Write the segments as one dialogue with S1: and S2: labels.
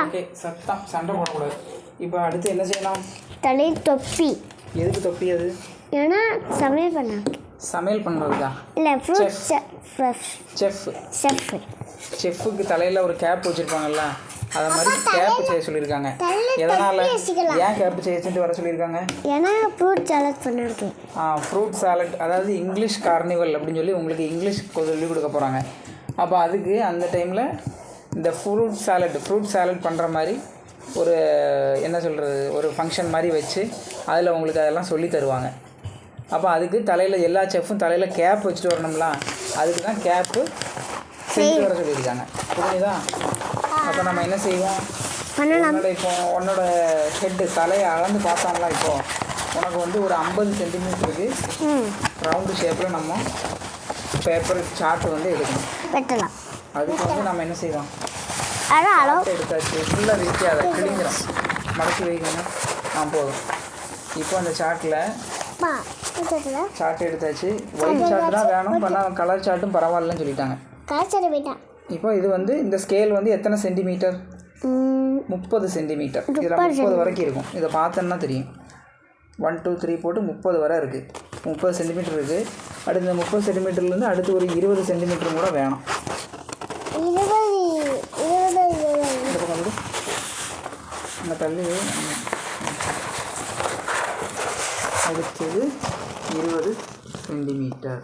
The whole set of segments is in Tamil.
S1: ஓகே சத்தம் சண்டை போடக்கூடாது. இப்போ அடுத்து என்ன செய்யலாம்?
S2: தலையில் தொப்பி.
S1: எதுக்கு தொப்பி? அது
S2: ஏன்னா சமையல் பண்ண
S1: சமையல் பண்ணுறதுக்கா?
S2: இல்லை ஃப்ரூட்
S1: செஃப்புக்கு தலையில் ஒரு கேப் வச்சுருப்பாங்கல்ல, அதை மாதிரி கேப் செய்ய சொல்லியிருக்காங்க. எதனால் ஏன் கேப் செய்ய வர சொல்லியிருக்காங்க?
S2: ஏன்னா ஃப்ரூட் சாலட் பண்ணிருக்கு.
S1: ஃப்ரூட் சாலட், அதாவது இங்கிலீஷ் கார்னிவல் அப்படின்னு சொல்லி உங்களுக்கு இங்கிலீஷ் சொல்லி கொடுக்க போகிறாங்க. அப்போ அதுக்கு அந்த டைமில் இந்த ஃப்ரூட் சாலட் பண்ணுற மாதிரி ஒரு என்ன சொல்கிறது, ஒரு ஃபங்க்ஷன் மாதிரி வச்சு அதில் உங்களுக்கு அதெல்லாம் சொல்லி தருவாங்க. அப்போ அதுக்கு தலையில் எல்லா செஃப்பும் தலையில் கேப் வச்சுட்டு வரணும்ல, அதுக்கு தான் கேப்பு செஞ்சு வர சொல்லியிருக்காங்க. புரியுதா? அப்போ நம்ம என்ன செய்வோம்? இப்போ உன்னோட ஹெட்டு தலையை அளந்து பார்த்தோம்ல, இப்போது உனக்கு வந்து ஒரு 50 சென்டிமீட்டருக்கு ரவுண்டு ஷேப்பில் நம்ம பேப்பர் சார்ட் வந்து எடுக்கணும்.
S2: வெட்டலாம்.
S1: அதுக்கு வந்து நம்ம என்ன செய்வோம்? எடுத்தாச்சு, ஃபுல்லாக வீட்டி அதை கிழிஞ்சிடும், மடக்கி வைக்கணும். போதும். இப்போ அந்த சார்ட் எடுத்தாச்சு. ஒயிட் சார்ட் தான் வேணும், பண்ணால் கலர் சார்ட்டும் பரவாயில்லன்னு சொல்லிட்டாங்க. இப்போ இது வந்து இந்த ஸ்கேல் வந்து எத்தனை சென்டிமீட்டர்? 30 சென்டிமீட்டர். இதில் 30 வரைக்கும் இருக்கும். இதை பார்த்தோன்னா தெரியும். 1 2 3 போட்டு 30 வரை இருக்குது. 30 சென்டிமீட்டர் இருக்குது. அடுத்து இந்த 30 சென்டிமீட்டர்லேருந்து அடுத்து ஒரு 20 சென்டிமீட்டரும் கூட வேணும். இந்த தள்ளி அடுத்தது 20 சென்டிமீட்டர்.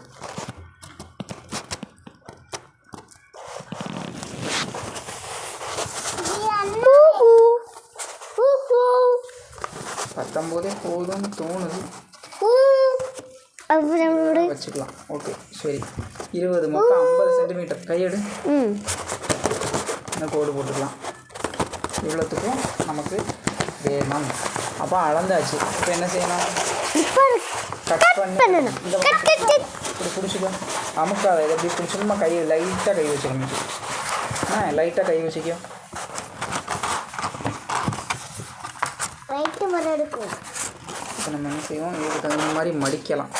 S1: பத்தொம்போதே போதும்னு தோணுது. வச்சுக்கலாம். ஓகே சரி. 20 மொத்தம் 50 சென்டிமீட்டர். கையெடு. இந்த கோடு போட்டுக்கலாம். இவ்வளோத்துக்கும் நமக்கு வேணும். அப்போ அளந்தாச்சு. இப்போ என்ன செய்யணும்? கட் பண்ணணும். இப்படி பிடிச்சிக்கோ. அமுக்காத. இதை இப்படி பிடிச்சி சும்மா லைட்டாக கை வச்சுக்கணும். லைட்டாக கை வச்சுக்கோ. இப்போ நம்ம என்ன செய்வோம்? இதுக்கு தகுந்த மாதிரி மடிக்கலாம்.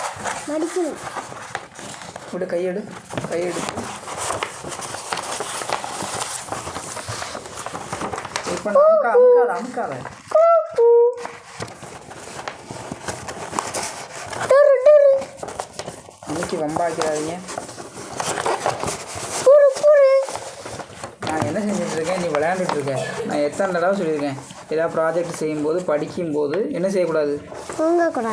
S1: இப்படி கையெடு. இப்போ அமுக்காத. அமுக்கி வம்பாக்கிறாதீங்க. நான் என்ன செஞ்சுட்ருக்கேன்? நீ விளையாண்டுட்ருக்க. நான் எத்தனை தடவை சொல்லியிருக்கேன், ஏதாவது ப்ராஜெக்ட் செய்யும்போது படிக்கும்போது என்ன செய்யக்கூடாது?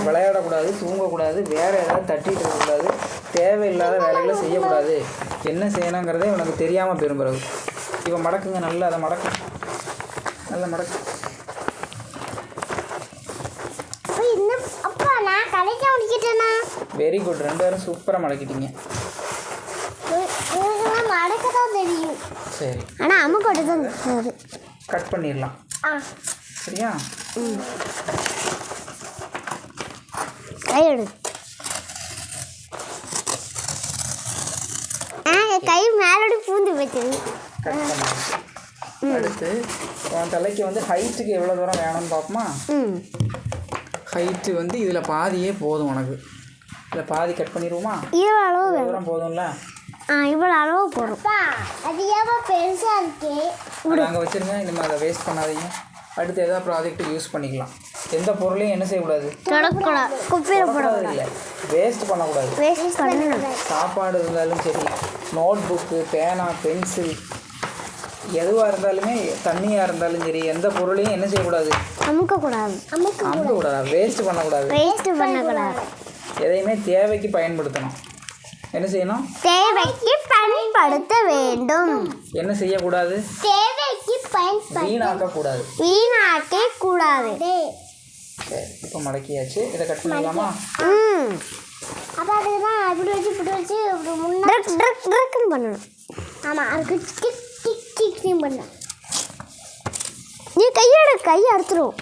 S1: விளையாடக்கூடாது, தூங்கக்கூடாது, வேறு ஏதாவது தட்டிகிட்டு இருக்கக்கூடாது, தேவையில்லாத வேலைகளை செய்யக்கூடாது. என்ன செய்யணுங்கிறதே உனக்கு தெரியாமல் போயிடும். பிறகு இப்போ மடக்குங்க. நல்லா அதை மடக்கு. நல்லா மடக்கு. Very good. 2 பேரும் சூப்பராக மடக்கிட்டீங்க. சரி.
S2: ஆனால் அம்மா தான்
S1: கட் பண்ணிடலாம். சரியா?
S2: கை மேலோடு பூந்து வச்சிருக்கு.
S1: கட் பண்ணிடுச்சு. அடுத்து உன் தலைக்கு வந்து ஹைட்டுக்கு எவ்வளோ தூரம் வேணும்னு பார்ப்போமா? ஹைட்டு வந்து இதில் பாதியே போதும் உனக்கு. இதில் பாதி கட் பண்ணிடுவோமா?
S2: இவ்வளோ
S1: தூரம் போதும்ல?
S2: இவ்வளோ அளவு போடும். அது ஏன் பெருசாக இருக்கு?
S1: அங்கே வச்சுருங்க. இனிமேல் அதை வேஸ்ட் பண்ணாதீங்க. அடுத்து எதாவது ப்ராஜெக்ட் யூஸ் பண்ணிக்கலாம். எந்த பொருளையும் என்ன செய்யக்கூடாது?
S2: குப்பையில் போடக்கூடாது.
S1: இல்லை, வேஸ்ட் பண்ணக்கூடாது. சாப்பாடு இருந்தாலும் சரி, நோட் புக்கு, பேனா, பென்சில், எதுவாக இருந்தாலுமே, தண்ணியாக இருந்தாலும் சரி, எந்த பொருளையும் என்ன செய்யக்கூடாது? அமுக்கக்கூடாது. வேஸ்ட் பண்ணக்கூடாது. எதையுமே தேவைக்கு பயன்படுத்தணும். என்ன செய்யணும்?
S2: தேவைக்கு பயன்படுத்த வேண்டும்.
S1: என்ன செய்யக்கூடாது?
S2: தேவைக்கு
S1: வீணாக்கக்கூடாது. சரி, இப்போ மடக்கியாச்சு. இதை கட் பண்ணிடலாமா?
S2: அப்போ அதுதான் இப்படி வச்சு முன்னாடி பண்ணணும். ஆமாம், அதுக்கு டிக் டிக் டிக் பண்ண. நீ கை அறுத்துரும்.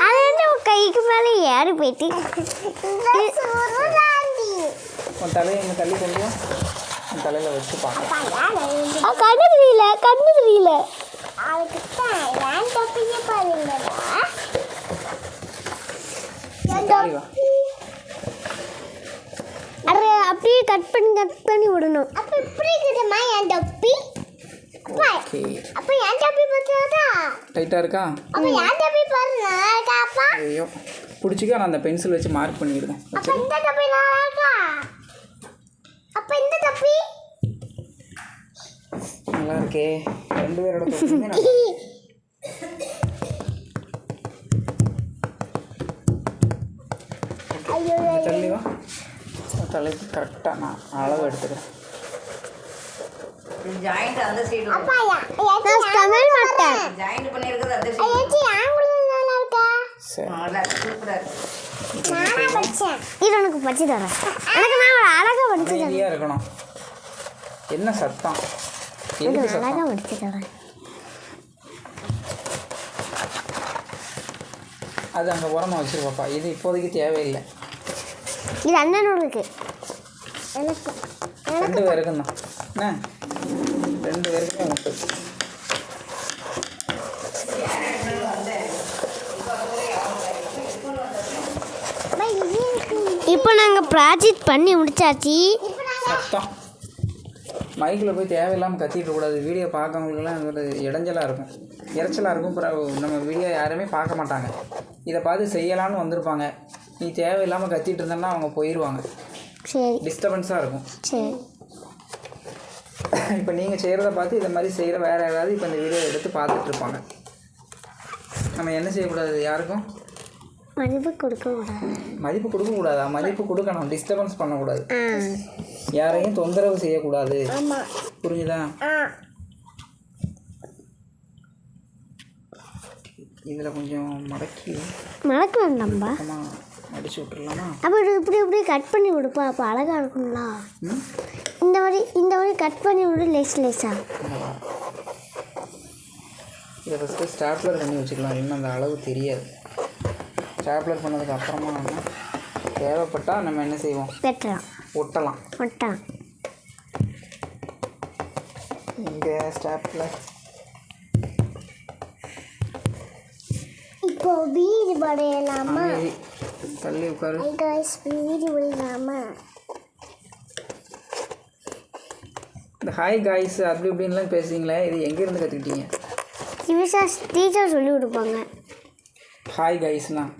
S2: அது என்ன கைக்கு மேலே ஏறி போயிட்டு
S1: உன் தலையை இங்கே தள்ளி கொண்டு உன் தலையில் வச்சு பார்க்க.
S2: கண்ணு தெரியல. அப்படியே கட் பண்ணி விடணும். அப்போ இப்படி இருக்குமா என் தொப்பி?
S1: ஓகே.
S2: அப்ப ஏன் டப்பி பத்தாதா?
S1: டைட்டாக இருக்கா?
S2: அப்ப ஏன் டப்பி பாரு நல்லா இருக்கா அப்பா?
S1: ஐயோ பிடிச்சிக்க. நான் அந்த பென்சில் வச்சு மார்க் பண்ணிவிடுவேன்.
S2: அப்ப இந்த டப்பி நல்லா இருக்கா? அப்ப இந்த டப்பி
S1: நல்லா இருக்கே. 2 பேரோட தொப்பியுமே நல்லா
S2: ஐயோ
S1: தள்ளி வா. தலைக்கு கரெக்டாக நான் அளவு எடுத்துக்கிறேன்.
S3: ஜாயிண்ட் அந்த சைடு
S2: அப்பா நான் தமிழ் மாட்டேன்.
S3: ஜாயிண்ட் பண்ணிருக்கிறது அந்த சைடு.
S2: ஏச்சி ஆங்குளம் நல்லா இருக்கா?
S1: சரி
S3: நல்லா சூப்பரா இருக்கு.
S2: நானா படிச்சேன். இது உனக்கு படிச்சு தரேன். எனக்கு நான் அழகா படிச்சு தரேன்.
S1: அமைதியாக இருக்கணும். என்ன சத்தம்? எதுக்கு
S2: அழகா
S1: சத்தம்?
S2: படிச்சு தரேன்.
S1: அது அங்கே உரமாக வச்சுருப்பாப்பா. இது இப்போதைக்கு தேவையில்லை.
S2: இது அண்ணனுக்கு எனக்கு
S1: 2 பேருக்கும் தான் என்ன? 2 பேருக்குமே உண்டு.
S2: இப்போ நாங்கள் ப்ராஜெக்ட் பண்ணி முடிச்சாச்சு.
S1: சத்தம் மைக்கில் போய் தேவையில்லாமல் கத்திட்டு கூடாது. வீடியோ பார்க்கவங்களுக்குலாம் அது ஒரு இடைஞ்சலாக இருக்கும், இறைச்சலாக இருக்கும். அப்புறம் நம்ம வீடியோ யாருமே பார்க்க மாட்டாங்க. இதை பார்த்து செய்யலான்னு வந்திருப்பாங்க. நீ தேவையில்லாமல் கத்திட்டு இருந்தேன்னா அவங்க போயிடுவாங்க.
S2: சரி
S1: டிஸ்டர்பன்ஸாக இருக்கும்.
S2: சரி.
S1: இப்போ நீங்கள் செய்கிறத பார்த்து இதை மாதிரி செய்கிற வேறு யாராவது இப்போ இந்த வீடியோ எடுத்து பார்த்துட்டு இருப்பாங்க. நம்ம என்ன செய்யக்கூடாது? யாருக்கும்
S2: மதிப்பு கொடுக்கக்கூடாது.
S1: மதிப்பு கொடுக்கக்கூடாதா? மதிப்பு கொடுக்கணும். டிஸ்டர்பன்ஸ் பண்ணக்கூடாது. யாரையும் தொந்தரவு செய்யக்கூடாது.
S2: ஆமாம்.
S1: புரிஞ்சுதா? இதில் கொஞ்சம் மடக்கி
S2: மடக்க வேண்டாம்பா,
S1: அடிச்சு விட்டுடலாமா?
S2: அப்போ இப்படி இப்படி கட் பண்ணி விடுப்பா. அப்போ அழகாக இருக்கும்ல. இந்த மாதிரி கட் பண்ணி விடு. லேஸா
S1: இதை ஃபஸ்ட்டு ஸ்டாப்லர் பண்ணி வச்சுக்கலாம். இன்னும் அந்த அளவு தெரியாது. ஸ்டாப்லர் பண்ணதுக்கு அப்புறமா நம்ம தேவைப்பட்டால் நம்ம என்ன செய்வோம்?
S2: வெட்டலாம்.
S1: ஒட்டலாம். இங்கே ஸ்டாப்லர்.
S2: இப்போ வீடு வரையலாமா?
S1: தள்ளி உட்காரு.
S2: வீடு வரையலாமா?
S1: இந்த ஹாய் காய்ஸ் அப்படி இப்படின்லாம் பேசுறீங்களே, இது எங்கேருந்து கற்றுக்கிட்டீங்க?
S2: டீச்சர் சொல்லி கொடுப்பாங்க
S1: ஹாய் காய்ஸ்லாம்.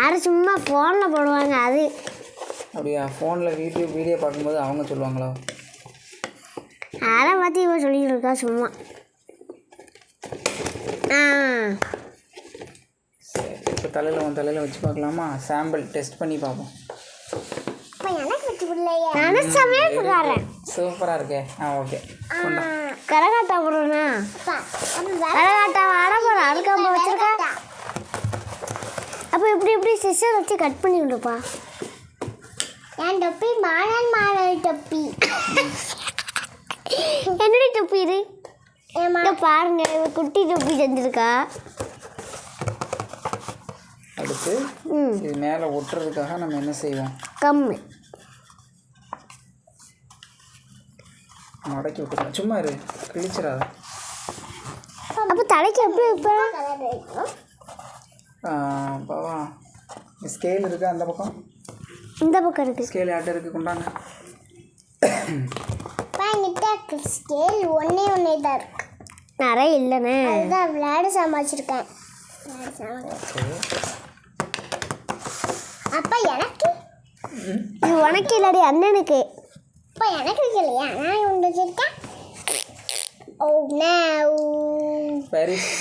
S2: அதை சும்மா ஃபோனில் போடுவாங்க. அது
S1: அப்படியா? ஃபோனில் யூடியூப் வீடியோ பார்க்கும்போது அவங்க சொல்லுவாங்களோ?
S2: அதை பார்த்து இவன் சொல்லிட்டு இருக்கா சும்மா.
S1: சரி, இப்போ தலையில் வச்சு பார்க்கலாமா? சாம்பிள் டெஸ்ட் பண்ணி பார்ப்போம். சூப்பராக இருக்கே. ஓகே.
S2: கரகாட்டா போடுறேண்ணா. கரகாட்டா ஆட போகிறேன். அதுக்கு அப்போ வச்சுருக்கா. அப்போ இப்படி சிஸ்டர் வச்சு கட் பண்ணி விடுப்பா. என் தொப்பி மாடல் தொப்பி. என்னுடைய தொப்பி இது பாருங்க. குட்டி தொப்பி செஞ்சுருக்கா.
S1: அடுத்து இது மேலே ஒட்டுறதுக்காக நம்ம என்ன செய்வோம்?
S2: கம்மு
S1: மடக்கி விட்டுக்கலாம். சும்மா இரு, கிழிச்சிடாத.
S2: அப்போ தலைக்கு எப்படி வைப்பேன்?
S1: பாவா ஸ்கேல் இருக்கா? அந்த பக்கம்
S2: இந்த பக்கம் இருக்குது.
S1: ஸ்கேல் யார்கிட்ட இருக்குது? கொண்டாங்க.
S2: ஸ்கேல் ஒன்றே தான் இருக்கு, நிறைய இல்லைண்ணே. அதுதான் விளையாட சமாளிச்சிருக்கேன். அப்பா எனக்கு இது உனக்கு இல்லடி, அண்ணனுக்கு. அப்பா எனக்கு இல்லையா? நான் ஒன்று வச்சிருக்கேன். Oh no. பெரிஸ்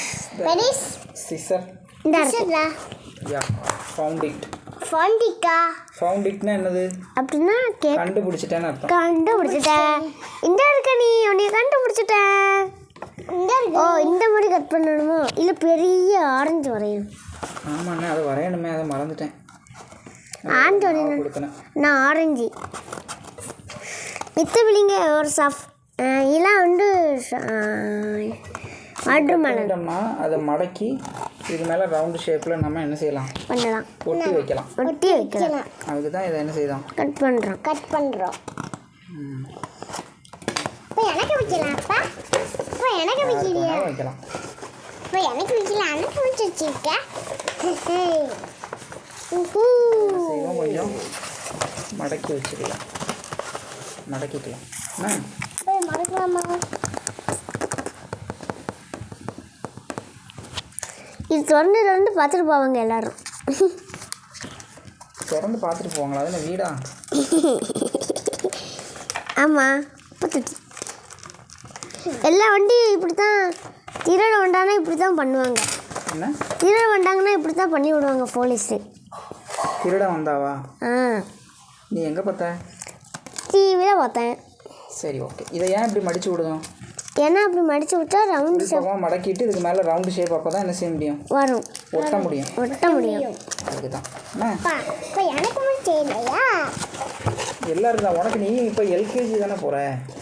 S2: சிசர். இந்த இருக்குடா.
S1: Yeah, found it. ஃபவுண்ட் இட்னா என்னது?
S2: அப்படின்னா
S1: கண்டுபிடிச்சிட்டேன்னு அர்த்தம்.
S2: கண்டுபிடிச்சிட்டேன். இந்த இருக்க நீ உன்னை கண்டுபிடிச்சிட்டேன். ஓ இந்த மாதிரி கட் பண்ணணுமோ? இல்லை பெரிய ஆரஞ்சு வரையணும்.
S1: ஆமாண்ணே, அதை வரையணுமே, அதை மறந்துட்டேன்.
S2: ஆரஞ்சு வரையணும்.
S1: கொடுக்கணும்.
S2: நான் ஆரஞ்சு மித்தபிளிங்க ஒரு இதெல்லாம்
S1: வாட்டர்மெலன்னா அதை மடக்கி இதுக்கு மேலே ரவுண்டு ஷேப்பில் நம்ம என்ன செய்யலாம்?
S2: பண்ணலாம்.
S1: ஒட்டி வைக்கலாம். அதுக்கு தான் இதை என்ன செய்யலாம்?
S2: கட் பண்ணுறோம். இப்போ எனக்கு வைக்கலாம். அப்பா இப்போ எனக்கு வைக்கலையா?
S1: வைக்கலாம்.
S2: இப்போ எனக்கு வைக்கல. எனக்கு வச்சு வச்சுருக்கேன்.
S1: செய்வோம். கொஞ்சம் மடக்கி வச்சுக்கலாம். மடக்கிக்கலாம்.
S2: மடக்கலாமா? இது திறந்து பார்த்துட்டு போவாங்க எல்லாரும்.
S1: திறந்து பார்த்துட்டு போவாங்களா? அது என்ன வீடா?
S2: ஆமாம், பார்த்துட்டு எல்லா வண்டியும் இப்படி தான். திருட வந்தாங்கன்னா இப்படி தான் பண்ணுவாங்க.
S1: என்ன
S2: திருட வந்தாங்கன்னா இப்படி தான் பண்ணி விடுவாங்க போலீஸு.
S1: திருட வந்தாவா?
S2: ஆ,
S1: நீ எங்கே பார்த்த?
S2: டிவியில் பார்த்தேன்.
S1: சரி, ஓகே. இதை ஏன் இப்படி மடிச்சு விடுதோம்?
S2: ஏன்னா அப்படி மடித்து விட்டா ரவுண்டு
S1: பக்கமாக மடக்கிட்டு இதுக்கு மேலே ரவுண்டு ஷேப் அப்போ தான் என்ன செய்ய முடியும்?
S2: வரும்,
S1: ஒட்ட முடியும். அதுக்கு தான் என்ன
S2: இப்போ எனக்கு செய்யலையா?
S1: எல்லாரும் தான். உனக்கு நீ இப்போ எல்கேஜி தானே போகிற.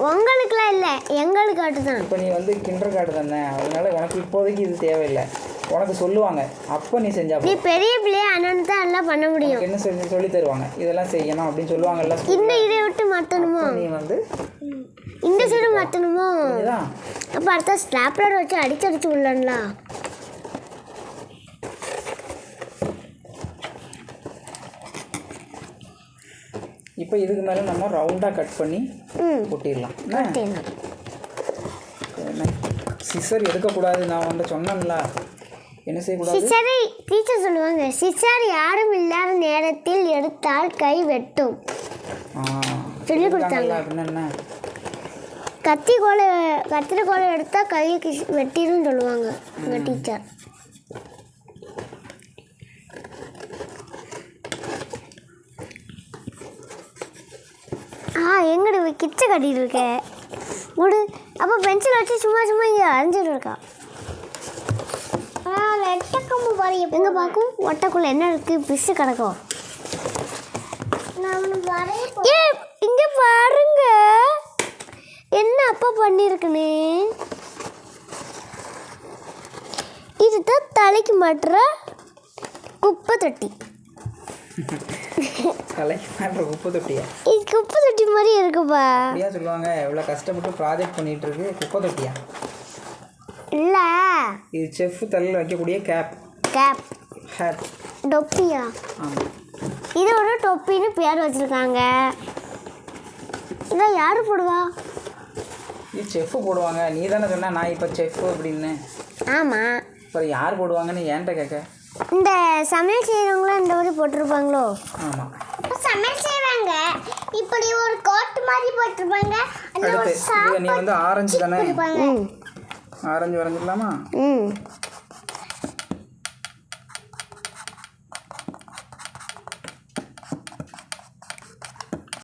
S2: உங்களுக்குலாம் இல்லை, எங்களுக்கு தான்.
S1: இப்போ நீ வந்து கிண்டர் கார்டு தானே, அதனால உனக்கு இப்போதைக்கு இது தேவையில்லை. உனக்கு சொல்லுவாங்க, அப்போ நீ செஞ்சா
S2: நீ பெரிய பிள்ளைய அண்ணன் தான் எல்லாம் பண்ண முடியும்.
S1: என்ன சொல்லி தருவாங்க, இதெல்லாம் செய்யணும் அப்படின்னு சொல்லுவாங்கல்ல.
S2: இந்த இதை விட்டு மாற்றணுமோ?
S1: நீ வந்து
S2: இந்த சைடு மாற்றணுமோ?
S1: இதுதான்.
S2: அப்போ அடுத்த ஸ்டாப்லர் வச்சு அடிச்சு விடலாம்ல.
S1: இப்போ இதுக்கு மேலே நம்ம ரவுண்டாக கட் பண்ணி ஒட்டிடலாம். என்ன சிசர் எடுக்கக்கூடாது, நான் உன்கிட்ட சொன்னேன்ல. என்ன செய்யக்கூடாது?
S2: சிசரை டீச்சர் சொல்லுவாங்க, சிசர் யாரும் இல்லாத நேரத்தில் எடுத்தால் கை வெட்டும் சொல்லி கொடுத்தாங்க.
S1: அப்படின்னா என்ன?
S2: கத்திரிக்கோலை எடுத்தால் கை வெட்டிடும் சொல்லுவாங்க எங்கள் டீச்சர். எங்கடி கிச்சை கட்டிட்டு இருக்கேன் முடு. அப்போ பென்சில் வச்சு சும்மா இங்கே அரைஞ்சிட்டு இருக்கா. வெட்டக்கம்பு பாரு எங்கே பார்க்கும். ஒட்டைக்குள்ளே என்ன இருக்குது? பிசு கிடக்கும். ஏ இங்கே பாருங்க என்ன அப்பா பண்ணியிருக்குன்னு. இதுதான் தலைக்கு மாட்டுற குப்பை தொட்டி.
S1: தலைக்கு மாட்டுற குப்பை தொட்டியா?
S2: இது குப்பை தொட்டி மாதிரி இருக்குப்பா.
S1: அப்படியா சொல்லுவாங்க? எவ்வளோ கஷ்டப்பட்டு ப்ராஜெக்ட் பண்ணிட்டு இருக்கு, குப்பை தொட்டியா?
S2: இல்லை,
S1: இது செஃப் தலையில் வைக்கக்கூடிய கேப். ஹேட்.
S2: டொப்பியா?
S1: ஆமாம்.
S2: இதோட டொப்பின்னு பேர் வச்சுருக்காங்க. இதை யார் போடுவா?
S1: இது செஃப்பு போடுவாங்க. நீ தானே சொன்ன நான் இப்போ செஃப் அப்படின்னு.
S2: ஆமாம்.
S1: அப்புறம் யார் போடுவாங்கன்னு ஏன்ட்ட கேட்க?
S2: இந்த சமையல் செய்கிறவங்களாம் இந்த மாதிரி போட்டிருப்பாங்களோ?
S1: ஆமாம்,
S2: சமையல் செய்வாங்க. இப்படி ஒரு கோட் மாதிரி போட்டிருப்பாங்க.
S1: அடுத்து நீ வந்து ஆரஞ்சு தானே, ஆரஞ்சு வரைஞ்சிடலாமா?